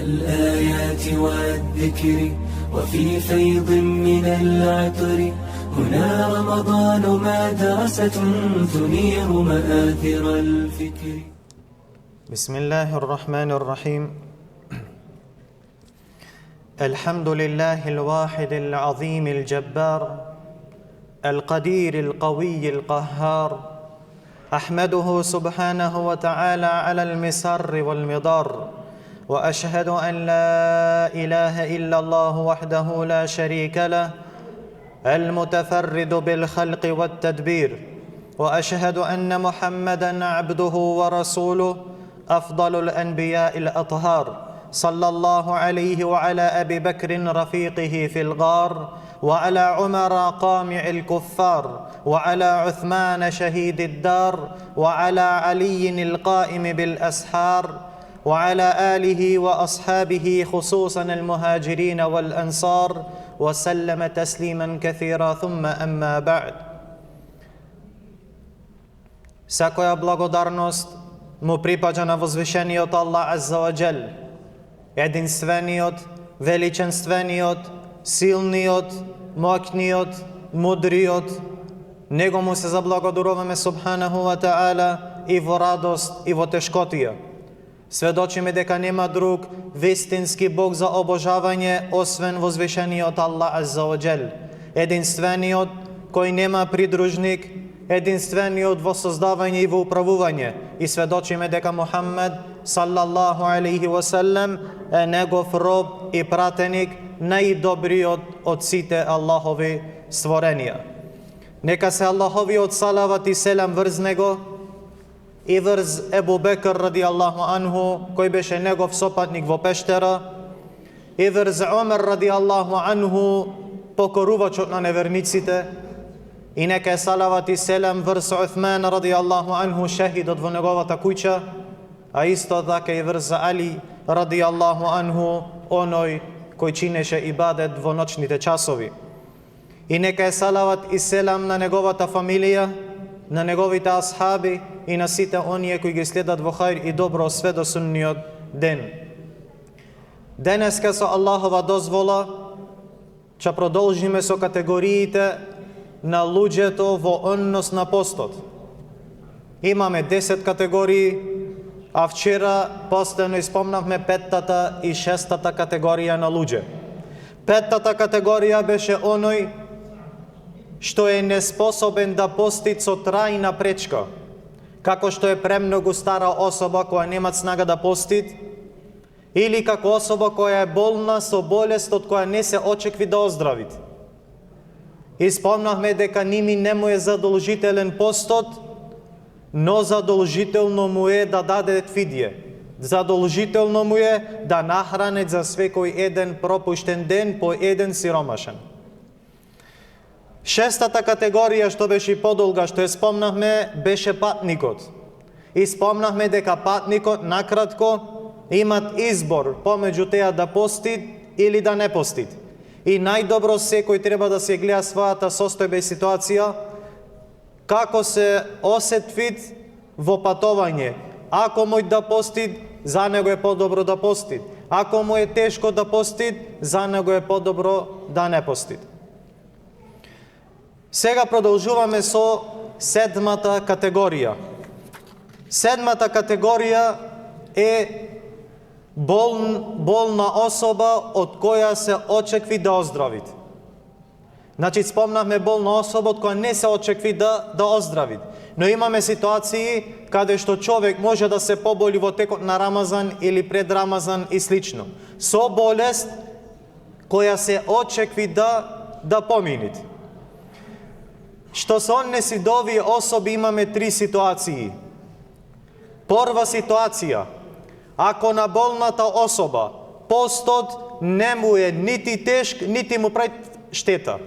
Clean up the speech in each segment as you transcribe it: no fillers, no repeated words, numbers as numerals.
الآيات والذكر وفي فيض من العطر هنا رمضان مدرسة تنير مآثر الفكر. بسم الله الرحمن الرحيم. الحمد لله الواحد العظيم الجبار القدير القوي القهار، أحمده سبحانه وتعالى على المسر والمضار، وأشهد أن لا إله إلا الله وحده لا شريك له المتفرد بالخلق والتدبير، وأشهد أن محمدًا عبده ورسوله أفضل الأنبياء الأطهار، صلى الله عليه وعلى أبي بكر رفيقه في الغار، وعلى عمر قامع الكفار، وعلى عثمان شهيد الدار، وعلى علي القائم بالأسحار، وعلى آله وأصحابه خصوصا المهاجرين والأنصار، وسلم تسليما كثيرا، ثم أما بعد. Секоја благодарност му припаѓа на возвишениот Аллах Азза ва Џел, единствениот, величенствениот, силниот, моќниот, мудриот. Него му се заблагодаруваме субханаху ва таала и во радост и во тешкотија. Сведочиме дека нема друг вистински Бог за обожавање освен возвишениот Аллах Азза ва Џел, единствениот кој нема придружник, единствениот во создавање и во управување, и сведочиме дека Мухаммед саллаллаху алейхи ва саллем е негов роб и пратеник, најдобриот од сите Аллахови створенија. Нека се Аллаховиот салават и селам врз него и врз Ебу Бекр ради Аллаху анху, кој беше негов сопатник во пештера, и врз Омер ради Аллаху анху, покорувачот на неверниците, и нека е салават и селам врз Уthman ради Аллаху анху, шехидот во неговата куќа, а исто така и врз Али ради Аллаху анху, оној кој чинеше ибадет во ноќните часови. И нека е салават и селам на неговата фамилија, на неговите асхаби и на сите оние кои ги следат во хајр и добро све до сунниот ден. Денеска со Аллахова дозвола ќе продолжиме со категориите на луѓето во однос на постот. Имаме 10 категории, а вчера постојано испомнавме 5-тата и 6-тата категорија на луѓе. 5-тата категорија беше оној што е неспособен да пости со трајна пречка, како што е премногу стара особа која нема снага да пости, или како особа која е болна со болест од која не се очекви да оздрави. Испомнавме дека ними не му е задолжителен постот, но задолжително му е да даде фидје. Задолжително му е да нахране за свекој еден пропуштен ден по еден сиромашен. 6-тата категорија што беше подолга, што ја спомнавме, беше патникот. И спомнавме дека патникот, накратко, имат избор помеѓу теа да пости или да не пости. И најдобро секој треба да се гледа својата состојба и ситуација, како се осетвит во патување. Ако мој да пости, за него е подобро да пости. Ако му е тешко да пости, за него е подобро да не пости. Сега продолжуваме со 7-та категорија. 7-та категорија е болна особа од која се очекви да оздрави. Значи, спомнавме болна особа од која не се очекви да оздрави. Но имаме ситуации каде што човек може да се поболи во текот на Рамазан или пред Рамазан и слично. Со болест која се очекви да помине. Што се однеси до овие особи, имаме 3 ситуации. Прва ситуација, ако на болната особа постот не му е нити тешк, нити му прави штета.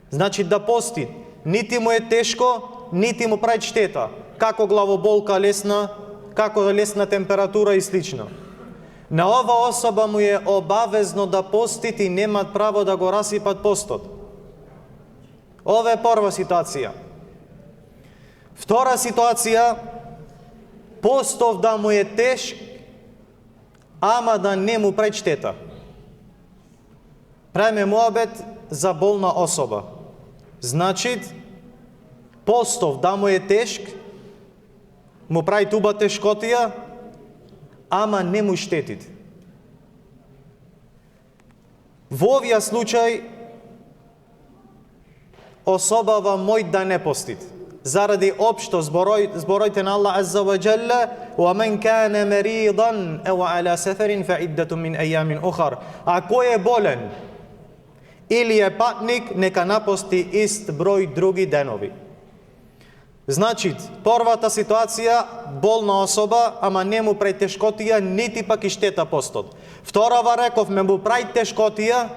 Значи да пости, нити му е тешко, нити му прави штета. Како главоболка лесна, како лесна температура и слично. На ова особа му е обавезно да пости и немат право да го расипат постот. Ова е прва ситуација. Втора ситуација, постов да му е тешк, ама да не му прави штета. Правиме муабет за болна особа. Значи, постов да му е тешк, му прави туба тешкотија, ама не му штетит. Во овија случај, особава мој да не постит. Заради општо збороите на Аллах Азза ва Джалла, وَمَنْ كَانَ مَرِيضًا أَوْ عَلَى سَفَرٍ فَعِدَّةٌ مِنْ أَيَّامٍ أُخَرٍ. Ако е болен или е патник, нека напости ист број други денови. Значи, првата ситуација, болна особа, ама не му прави тешкотија, нити пак и штета постот. Вторава рековме, му прави тешкотија,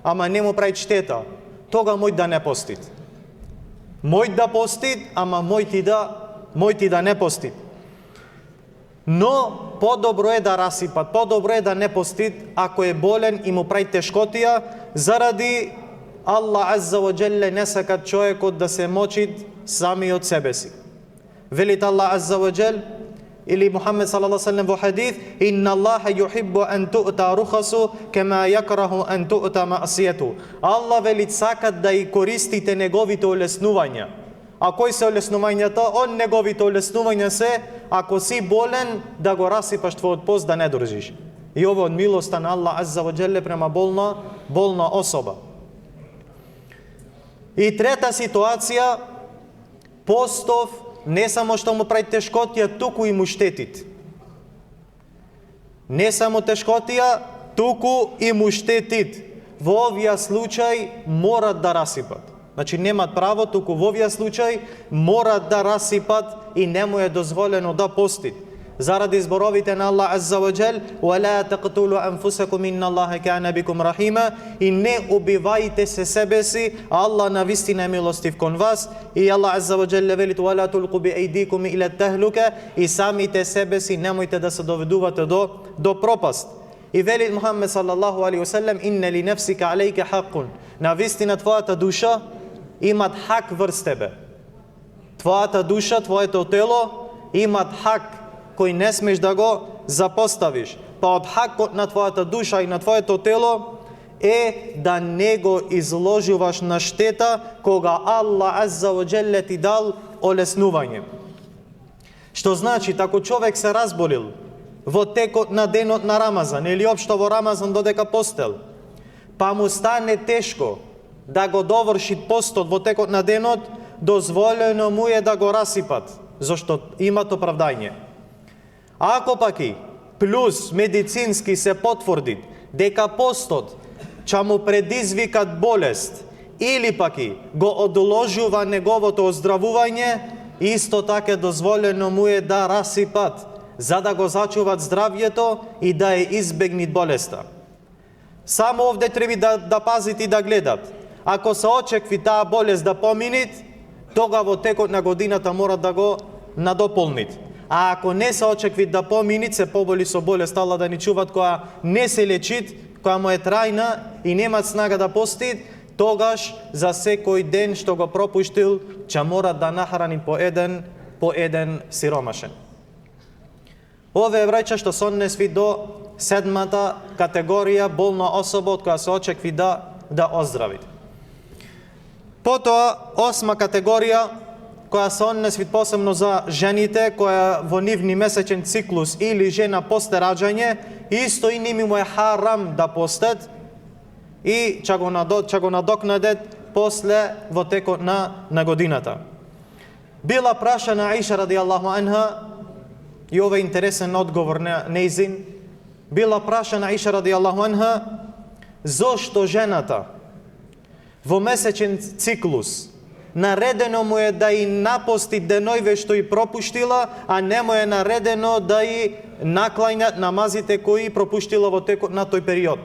ама не му прави штета. Тога мој да не постит. Мој да постит, ама мој ти да не постит. Но подобро е да расипат, подобро е да не постит ако е болен и му прави тешкотија, заради Аллах Азза ва Джалла не сака човекот да се мочи сами од себе си. Велит Аллах Азза ва Джалла или Мухаммед салаллаху алейхи ва саллем во хадис: "Инна Аллаха юхиббу ан ту'та рухасу кема якраху ан ту'та ма'сијату." Аллах велит сака да и користите неговите олеснувања. А кои се олеснувањата? Он неговите олеснувања се, ако си болен, да го расипаш твојот пост, да не држиш. И ово од милоста на Аллах Азза ва Джалла према болна особа. И трета ситуација, постов не само што му прави тешкотија, туку и му штетит. Не само тешкотија, туку и му штетит. Во овија случај морат да расипат. Значи немат право, туку во овија случај морат да расипат и не му е дозволено да постит. Заради зборовите на Аллах Азза ва Джал: "Вала тaqtulu анфусакум инна Аллаха кана бикум рахима", и не убивајте се себе си, Аллах навистина е милостив кон вас. И Аллах Азза ва Джал вели: "Вала tulqu bi aydikum ila tahluka", и самите себе си немојте да се доведувате до пропаст. И вели Мухаммед салаллаху алейхи ва саллем: "Инна ли нафсика алейка хаққун", навистина твојата душа имат хак врз тебе. Твојата душа, твоето тело имат хак кој не смеш да го запоставиш. Па од хакот на твојата душа и на твоето тело е да не го изложуваш на штета кога Аллах Азза ва Джалла ти дал олеснување. Што значи, ако човек се разболил во текот на денот на Рамазан или општо во Рамазан додека постел, па му стане тешко да го доврши постот во текот на денот, дозволено му е да го расипат, зашто имат оправдање. Ако паки плюс медицински се потврди дека постот ќе му предизвикат болест или паки го одложува неговото оздравување, исто така дозволено му е да расипат, за да го зачуват здравјето и да ја избегнат болеста. Само овде треба да пазите и да гледат. Ако се очекви таа болест да поминит, тога во текот на годината мора да го надополнит. А ако не се очекви да поминит, се поболи со болест, Аллах да ни чуват, која не се лечит, која му е трајна и немат снага да постит, тогаш за секој ден што го пропуштил, ќе мора да нахрани по еден сиромашен. Ове враќа што се однесви до седмата категорија болна особа од која се очекви да оздрави. Потоа, осма категорија, која се однесви посебно за жените, која во нивни месечен циклус или жена посте раѓање, исто и ними му е харам да постат и ќе го надокнадет после во текот на годината. Била прашана Аиша радијаллаху анха, и ова е интересен одговор на нејзин, била прашана Аиша радијаллаху анха, зошто жената во месечен циклус наредено му е да и напости денојве што и пропуштила, а не му е наредено да и наклањат намазите кои пропуштила во текот на тој период.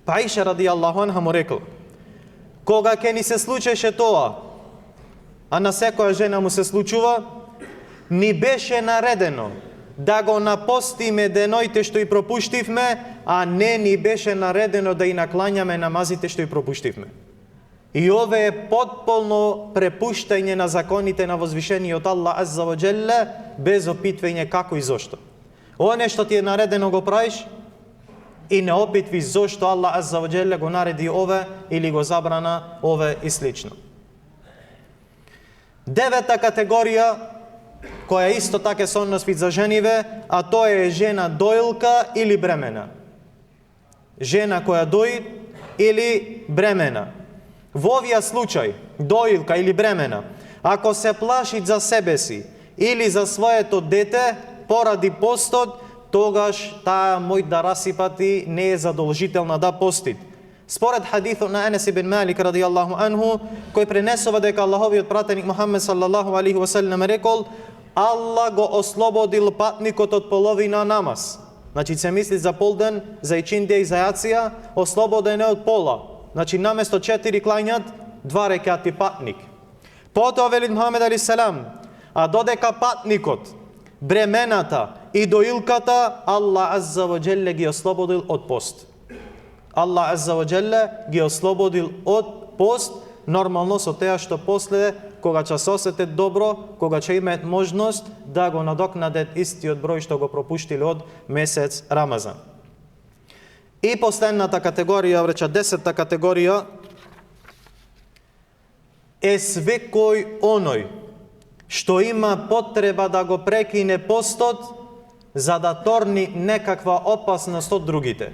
Па Аиша радијаллаху анха му рекла: кога ќе ни се случеше тоа, а на секоја жена му се случува, ни беше наредено да го напостиме деноите што и пропуштивме, а не ни беше наредено да и наклањаме намазите што и пропуштивме. И ове е потполно препуштање на законите на возвишениот Аллах Азза ва Джалла, без опитвање како и зошто. Оне што ти е наредено го правиш и не опитви зошто Аллах Азза ва Джелле го нареди ове или го забрана ове и слично. Девета категорија, која исто така се односи за жениве, а тоа е жена доилка или бремена. Жена која дои или бремена. Во овие случај, доилка или бремена, ако се плаши за себе си или за своето дете поради постот, тогаш таа мој да расипати не е задолжителна да постит. Според хадисот на Анес ибн Малик радијаллаху анху, кој пренесува дека Аллаховиот пратеник Мухаммед саллаллаху алейхи ва селем рекол: Аллах го ослободил патникот од половина намаз. Значи се мисли за полден, за ичиндија и за јација, ослободен е од пола. Значи наместо 4 клањат, 2 рекати патник. Потоа вели Мухаммед алейхи селам: а додека патникот, бремената и доилката, Аллах Азза ва Джелле ги ослободил од пост. Аллах Азза ва Джелле ги ослободил од пост, нормално со теа што после, кога ќе се осетат добро, кога ќе имаат можност да го надокнадат истиот број што го пропуштиле од месец Рамазан. И последната категорија, рече 10-та категорија, е секој оној што има потреба да го прекине постот за да торни некаква опасност од другите.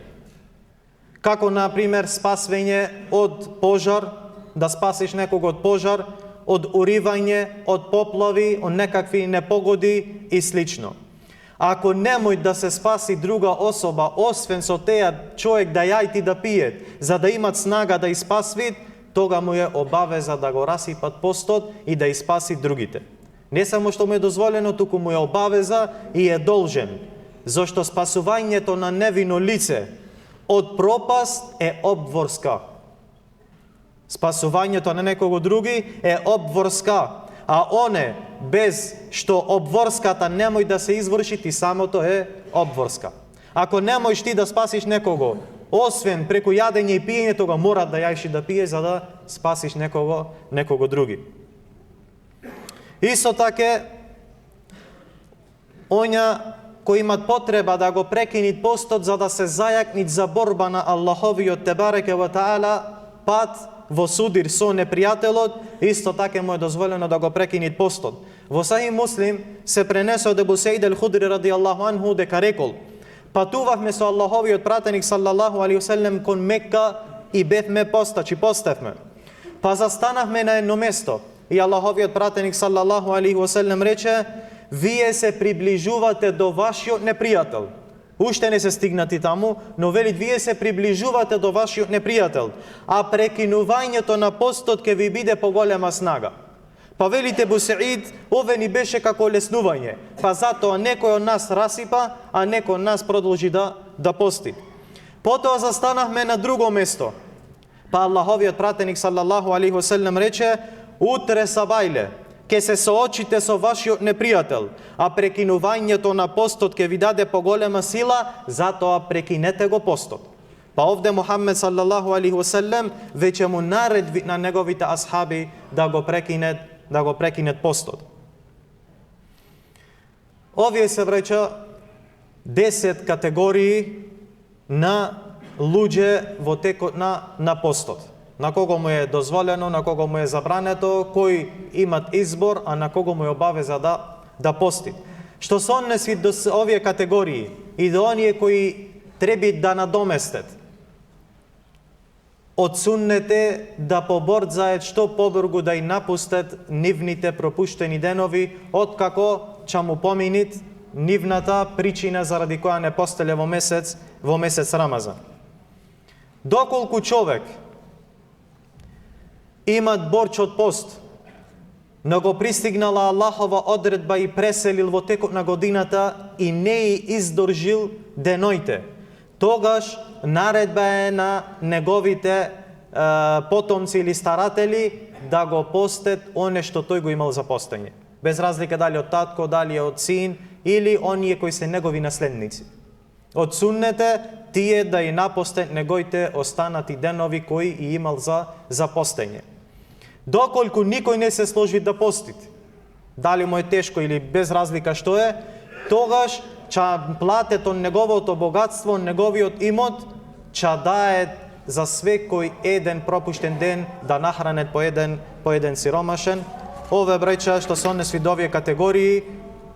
Како, например, спасвање од пожар, да спасиш некого од пожар, од уривање, од поплави, од некакви непогоди и слично. Ако немој да се спаси друга особа, освен со теја човек да јајти да пијет, за да имат снага да испасвит, тога му е обавеза да го расипат постот и да испаси другите. Не само што му е дозволено, туку му е обавеза и е должен, зашто спасувањето на невино лице од пропаст е обворска. Спасувањето на некого други е обворска, а оне без што обворската немој да се изврши, ти самото е обворска. Ако немојш ти да спасиш некого, освен преку јадење и пиење, тога мора да јаеш и да пиеш за да спасиш некого други. Исто така, оња кои имат потреба да го прекинит постот за да се зајакнит за борба на Аллаховиот тебареке ва таала пат во судир со непријателот, исто така му е дозволено да го прекинит постот. Во Сахих Муслим се пренесе од Ебу Саид ал-Худри радијаллаху анху дека рекол: патувавме со Аллаховиот пратеник саллаллаху алейхи ва селем кон Мекка и бевме постачи, постевме. Па застанавме на едно место и Аллаховиот пратеник саллаллаху алейхи ва селем рече: вие се приближувате до вашиот непријател. Уште не се стигнати таму, но вели вие се приближувате до вашиот непријател, а прекинувањето на постот ќе ви биде поголема снага. Па велите Ебу Саид, ове ни беше како леснување, па затоа некој од нас расипа, а некој од нас продолжи да пости. Потоа застанавме на друго место. Па Аллаховиот пратеник саллаллаху алейхи ва селем рече: утре сабајле ќе се соочите со вашиот непријател, а прекинувањето на постот ќе ви даде поголема сила, затоа прекинете го постот. Па овде Мухаммед саллаллаху алейхи ва селем веќе му наредби на неговите асхаби да го прекинет постот. Овие се вреча 10 категории на луѓе во текот на постот. На кого му е дозволено, на кого му е забрането, кои имат избор, а на кого му е обавеза да пости. Што се однеси до овие категории и до оние кои треби да надоместет, од суннете да поборзаат што побргу да и напустат нивните пропуштени денови, откако ќе му поминит нивната причина заради која не постеле во месец Рамазан. Доколку човек имат борч од пост, но го пристигнала Аллахова одредба и преселил во текот на годината и не издржил деноите, тогаш наредба е на неговите потомци или старатели да го постет оне што тој го имал за постење. Без разлика дали од татко, дали од син или оние кои се негови наследници. Од суннете тие да и напостет неговите останати денови кои и имал за постење. Доколку никој не се сложи да постит, дали му е тешко или без разлика што е, тогаш ча платет од неговото богатство, неговиот имот, ча дајат за свекој еден пропуштен ден да нахранет по еден сиромашен. Ове браќа што се однесува до овие категории,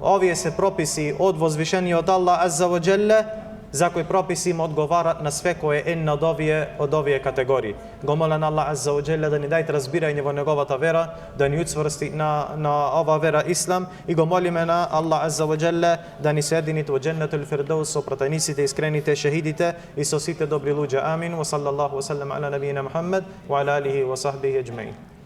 овие се прописи од возвишениот Аллах Азза ва Джелле, за кои прописи им одговарат на свекое една од овие категории. Го молам Аллах Азза ва Джелле да ни дајте разбирање во неговата вера, да ни уцврсти на ова вера Ислам, и го молиме на Аллах Азза ва Джелле да ни соединит во Дженнетул Фирдаус со пратениците, искрените, шехидите и со сите добри луѓе. Амин. Ва саллаллаху ва саллам ала набиина Мухаммед ва ала алихи ва сахбихи аџмаин.